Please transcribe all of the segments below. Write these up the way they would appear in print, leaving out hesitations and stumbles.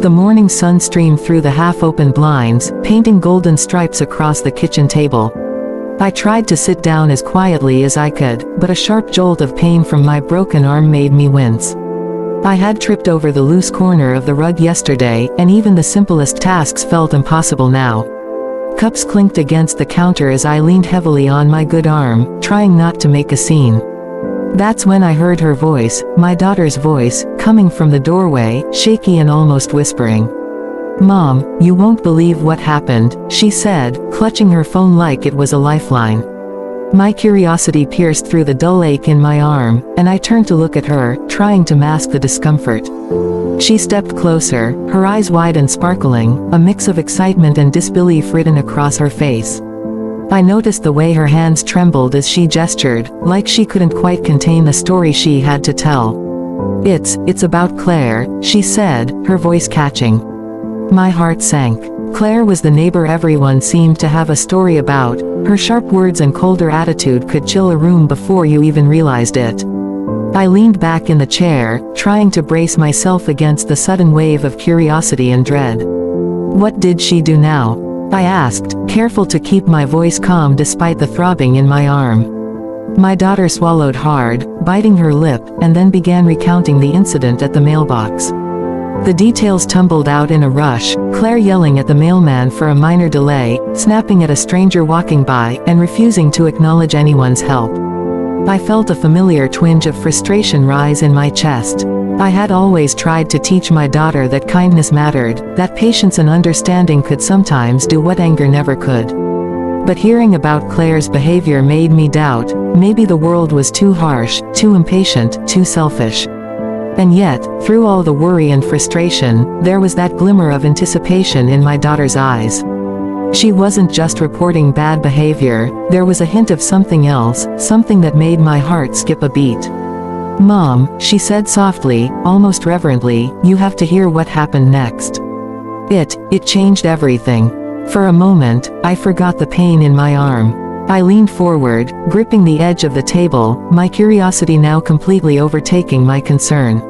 The morning sun streamed through the half-open blinds, painting golden stripes across the kitchen table. I tried to sit down as quietly as I could, but a sharp jolt of pain from my broken arm made me wince. I had tripped over the loose corner of the rug yesterday, and even the simplest tasks felt impossible now. Cups clinked against the counter as I leaned heavily on my good arm, trying not to make a scene. That's when I heard her voice, my daughter's voice, coming from the doorway, shaky and almost whispering. "Mom, you won't believe what happened," she said, clutching her phone like it was a lifeline. My curiosity pierced through the dull ache in my arm, and I turned to look at her, trying to mask the discomfort. She stepped closer, her eyes wide and sparkling, a mix of excitement and disbelief written across her face. I noticed the way her hands trembled as she gestured, like she couldn't quite contain the story she had to tell. It's about Claire," she said, her voice catching. My heart sank. Claire was the neighbor everyone seemed to have a story about. Her sharp words and colder attitude could chill a room before you even realized it. I leaned back in the chair, trying to brace myself against the sudden wave of curiosity and dread. "What did she do now?" I asked, careful to keep my voice calm despite the throbbing in my arm. My daughter swallowed hard, biting her lip, and then began recounting the incident at the mailbox. The details tumbled out in a rush, Claire yelling at the mailman for a minor delay, snapping at a stranger walking by, and refusing to acknowledge anyone's help. I felt a familiar twinge of frustration rise in my chest. I had always tried to teach my daughter that kindness mattered, that patience and understanding could sometimes do what anger never could. But hearing about Claire's behavior made me doubt, maybe the world was too harsh, too impatient, too selfish. And yet, through all the worry and frustration, there was that glimmer of anticipation in my daughter's eyes. She wasn't just reporting bad behavior, there was a hint of something else, something that made my heart skip a beat. "Mom," she said softly, almost reverently, "you have to hear what happened next. It changed everything." For a moment, I forgot the pain in my arm. I leaned forward, gripping the edge of the table, my curiosity now completely overtaking my concern.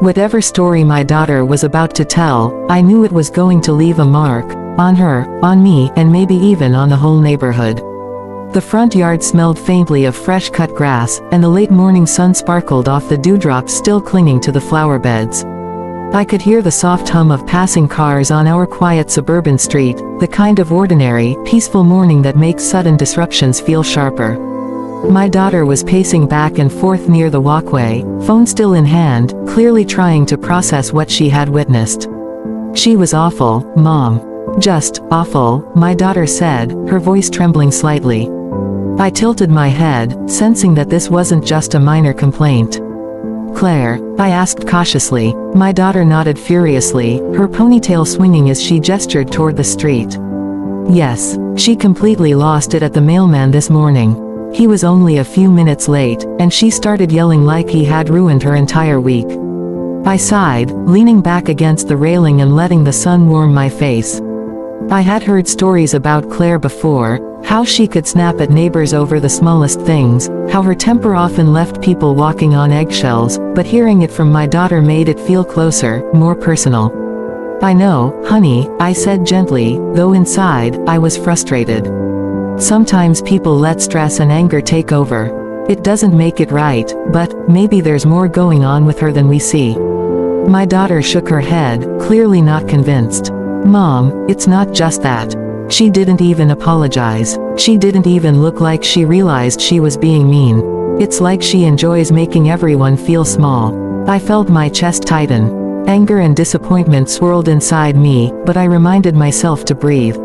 Whatever story my daughter was about to tell, I knew it was going to leave a mark, on her, on me, and maybe even on the whole neighborhood. The front yard smelled faintly of fresh-cut grass, and the late morning sun sparkled off the dewdrops still clinging to the flower beds. I could hear the soft hum of passing cars on our quiet suburban street, the kind of ordinary, peaceful morning that makes sudden disruptions feel sharper. My daughter was pacing back and forth near the walkway, phone still in hand, clearly trying to process what she had witnessed. "She was awful, Mom. Just awful," my daughter said, her voice trembling slightly. I tilted my head, sensing that this wasn't just a minor complaint. "Claire?" I asked cautiously. My daughter nodded furiously, her ponytail swinging as she gestured toward the street. "Yes, she completely lost it at the mailman this morning. He was only a few minutes late, and she started yelling like he had ruined her entire week." I sighed, leaning back against the railing and letting the sun warm my face. I had heard stories about Claire before, how she could snap at neighbors over the smallest things, how her temper often left people walking on eggshells, but hearing it from my daughter made it feel closer, more personal. "I know, honey," I said gently, though inside, I was frustrated. "Sometimes people let stress and anger take over. It doesn't make it right, but maybe there's more going on with her than we see." My daughter shook her head, clearly not convinced. "Mom, it's not just that. She didn't even apologize. She didn't even look like she realized she was being mean. It's like she enjoys making everyone feel small." I felt my chest tighten. Anger and disappointment swirled inside me, but I reminded myself to breathe.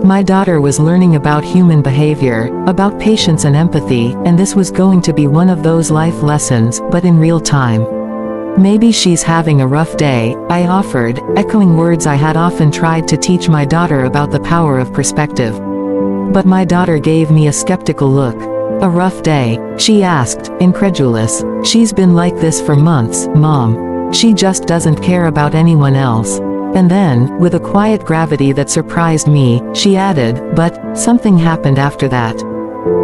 My daughter was learning about human behavior, about patience and empathy, and this was going to be one of those life lessons, but in real time. "Maybe she's having a rough day," I offered, echoing words I had often tried to teach my daughter about the power of perspective. But my daughter gave me a skeptical look. "A rough day?" she asked, incredulous. "She's been like this for months, Mom. She just doesn't care about anyone else." And then, with a quiet gravity that surprised me, she added, "But something happened after that.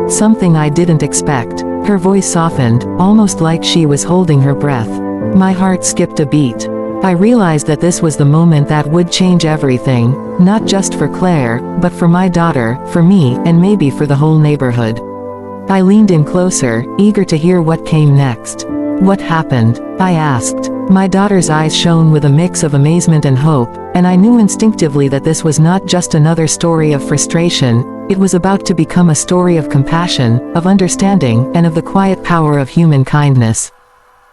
Something I didn't expect." Her voice softened, almost like she was holding her breath. My heart skipped a beat. I realized that this was the moment that would change everything, not just for Claire, but for my daughter, for me, and maybe for the whole neighborhood. I leaned in closer, eager to hear what came next. "What happened?" I asked. My daughter's eyes shone with a mix of amazement and hope, and I knew instinctively that this was not just another story of frustration, it was about to become a story of compassion, of understanding, and of the quiet power of human kindness.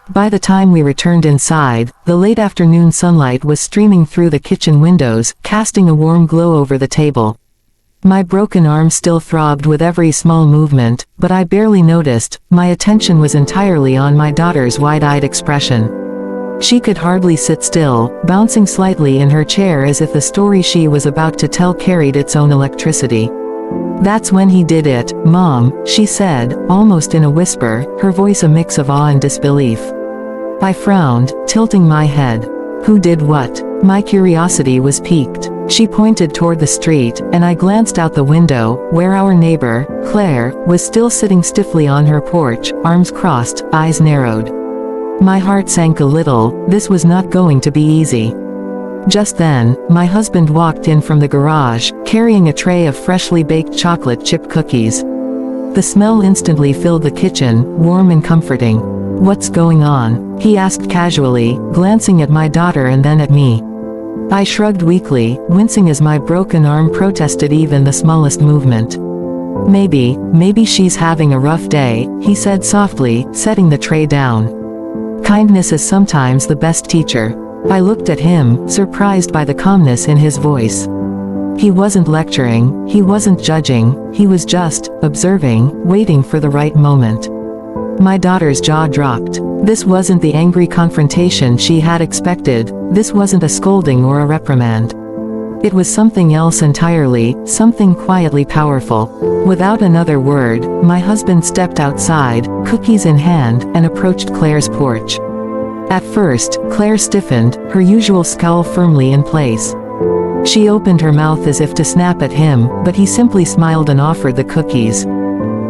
By the time we returned inside, the late afternoon sunlight was streaming through the kitchen windows, casting a warm glow over the table. My broken arm still throbbed with every small movement, but I barely noticed. My attention was entirely on my daughter's wide-eyed expression. She could hardly sit still, bouncing slightly in her chair as if the story she was about to tell carried its own electricity. "That's when he did it, Mom," she said, almost in a whisper, her voice a mix of awe and disbelief. I frowned, tilting my head. "Who did what?" My curiosity was piqued. She pointed toward the street, and I glanced out the window, where our neighbor, Claire, was still sitting stiffly on her porch, arms crossed, eyes narrowed. My heart sank a little. This was not going to be easy. Just then, my husband walked in from the garage, carrying a tray of freshly baked chocolate chip cookies. The smell instantly filled the kitchen, warm and comforting. "What's going on?" he asked casually, glancing at my daughter and then at me. I shrugged weakly, wincing as my broken arm protested even the smallest movement. Maybe she's having a rough day," he said softly, setting the tray down. Kindness is sometimes the best teacher. I looked at him, surprised by the calmness in his voice. He wasn't lecturing, he wasn't judging, he was just observing, waiting for the right moment. My daughter's jaw dropped. This wasn't the angry confrontation she had expected, this wasn't a scolding or a reprimand. It was something else entirely, something quietly powerful. Without another word, my husband stepped outside, cookies in hand, and approached Claire's porch. At first, Claire stiffened, her usual scowl firmly in place. She opened her mouth as if to snap at him, but he simply smiled and offered the cookies.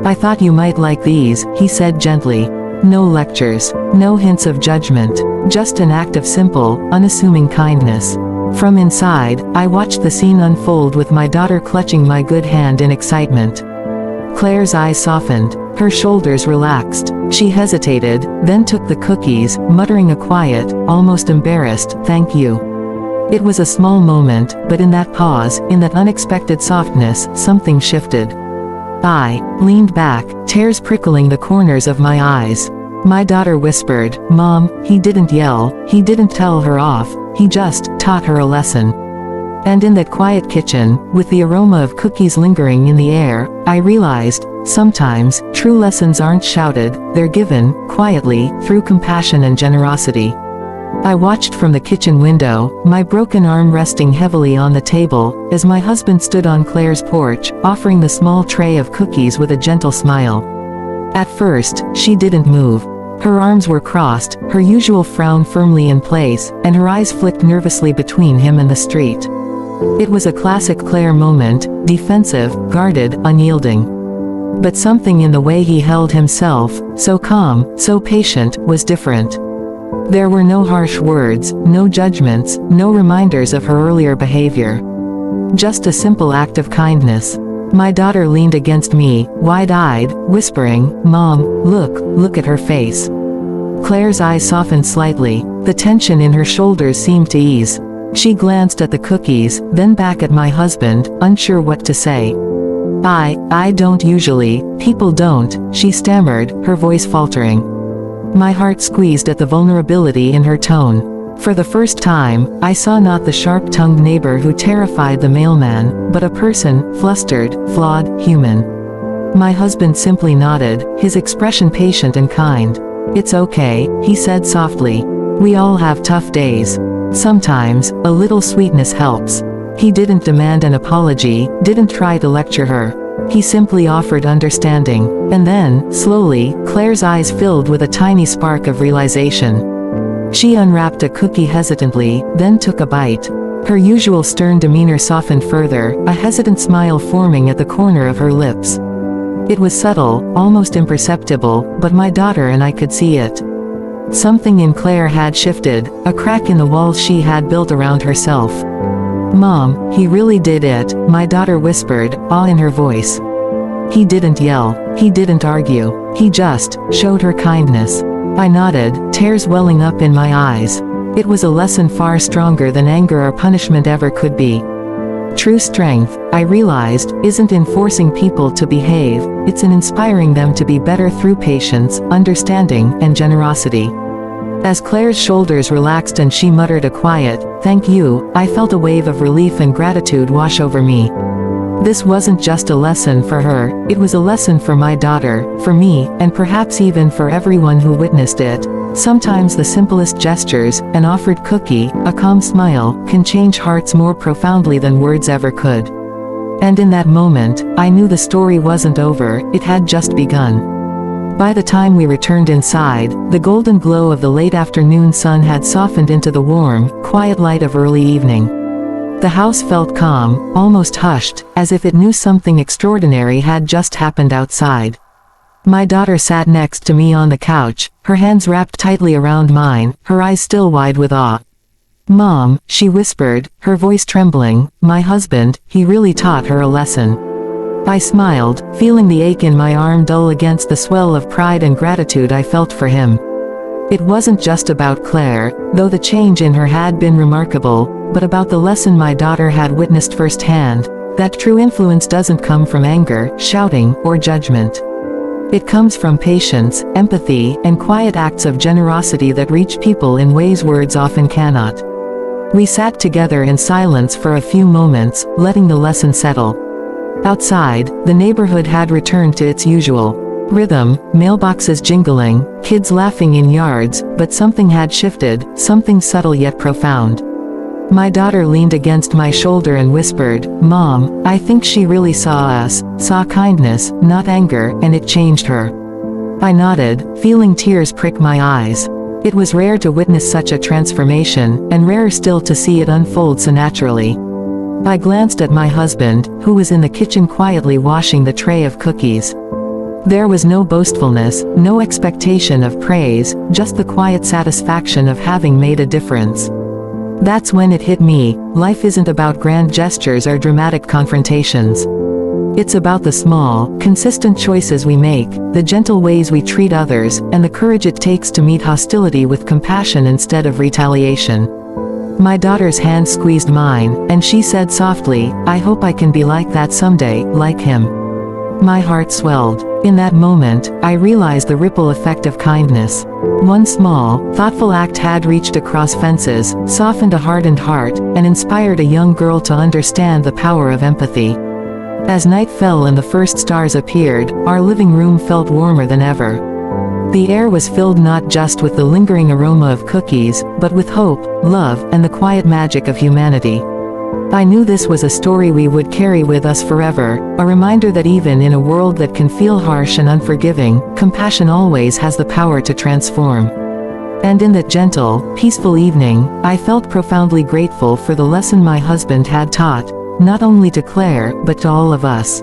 "I thought you might like these," he said gently. No lectures, no hints of judgment, just an act of simple, unassuming kindness. From inside, I watched the scene unfold with my daughter clutching my good hand in excitement. Claire's eyes softened, her shoulders relaxed. She hesitated, then took the cookies, muttering a quiet, almost embarrassed, "Thank you." It was a small moment, but in that pause, in that unexpected softness, something shifted. I leaned back, tears prickling the corners of my eyes. My daughter whispered, "Mom, he didn't yell, he didn't tell her off, he just taught her a lesson." And in that quiet kitchen, with the aroma of cookies lingering in the air, I realized, sometimes, true lessons aren't shouted, they're given, quietly, through compassion and generosity. I watched from the kitchen window, my broken arm resting heavily on the table, as my husband stood on Claire's porch, offering the small tray of cookies with a gentle smile. At first, she didn't move. Her arms were crossed, her usual frown firmly in place, and her eyes flicked nervously between him and the street. It was a classic Claire moment, defensive, guarded, unyielding. But something in the way he held himself, so calm, so patient, was different. There were no harsh words, no judgments, no reminders of her earlier behavior. Just a simple act of kindness. My daughter leaned against me, wide-eyed, whispering, "Mom, look at her face." Claire's eyes softened slightly, the tension in her shoulders seemed to ease. She glanced at the cookies, then back at my husband, unsure what to say. I don't usually, people don't," she stammered, her voice faltering. My heart squeezed at the vulnerability in her tone. For the first time, I saw not the sharp-tongued neighbor who terrified the mailman, but a person, flustered, flawed, human. My husband simply nodded, his expression patient and kind. "It's okay," he said softly. "We all have tough days. Sometimes, a little sweetness helps." He didn't demand an apology, didn't try to lecture her. He simply offered understanding. And then, slowly, Claire's eyes filled with a tiny spark of realization. She unwrapped a cookie hesitantly, then took a bite. Her usual stern demeanor softened further, a hesitant smile forming at the corner of her lips. It was subtle, almost imperceptible, but my daughter and I could see it. Something in Claire had shifted, a crack in the walls she had built around herself. "Mom, he really did it," my daughter whispered, awe in her voice. "He didn't yell. He didn't argue. He just showed her kindness." I nodded, tears welling up in my eyes. It was a lesson far stronger than anger or punishment ever could be. True strength, I realized, isn't in forcing people to behave, it's in inspiring them to be better through patience, understanding, and generosity. As Claire's shoulders relaxed and she muttered a quiet, "Thank you," I felt a wave of relief and gratitude wash over me. This wasn't just a lesson for her, it was a lesson for my daughter, for me, and perhaps even for everyone who witnessed it. Sometimes the simplest gestures, an offered cookie, a calm smile, can change hearts more profoundly than words ever could. And in that moment, I knew the story wasn't over, it had just begun. By the time we returned inside, the golden glow of the late afternoon sun had softened into the warm, quiet light of early evening. The house felt calm, almost hushed, as if it knew something extraordinary had just happened outside. My daughter sat next to me on the couch, her hands wrapped tightly around mine, her eyes still wide with awe. "Mom," she whispered, her voice trembling, "my husband, he really taught her a lesson." I smiled, feeling the ache in my arm dull against the swell of pride and gratitude I felt for him. It wasn't just about Claire, though the change in her had been remarkable, but about the lesson my daughter had witnessed firsthand, that true influence doesn't come from anger, shouting, or judgment. It comes from patience, empathy, and quiet acts of generosity that reach people in ways words often cannot. We sat together in silence for a few moments, letting the lesson settle. Outside, the neighborhood had returned to its usual rhythm, mailboxes jingling, kids laughing in yards, but something had shifted, something subtle yet profound. My daughter leaned against my shoulder and whispered, "Mom, I think she really saw us, saw kindness, not anger, and it changed her." I nodded, feeling tears prick my eyes. It was rare to witness such a transformation, and rarer still to see it unfold so naturally. I glanced at my husband, who was in the kitchen quietly washing the tray of cookies. There was no boastfulness, no expectation of praise, just the quiet satisfaction of having made a difference. That's when it hit me, life isn't about grand gestures or dramatic confrontations. It's about the small, consistent choices we make, the gentle ways we treat others, and the courage it takes to meet hostility with compassion instead of retaliation. My daughter's hand squeezed mine, and she said softly, "I hope I can be like that someday, like him." My heart swelled. In that moment, I realized the ripple effect of kindness. One small, thoughtful act had reached across fences, softened a hardened heart, and inspired a young girl to understand the power of empathy. As night fell and the first stars appeared, our living room felt warmer than ever. The air was filled not just with the lingering aroma of cookies, but with hope, love, and the quiet magic of humanity. I knew this was a story we would carry with us forever, a reminder that even in a world that can feel harsh and unforgiving, compassion always has the power to transform. And in that gentle, peaceful evening, I felt profoundly grateful for the lesson my husband had taught, not only to Claire, but to all of us.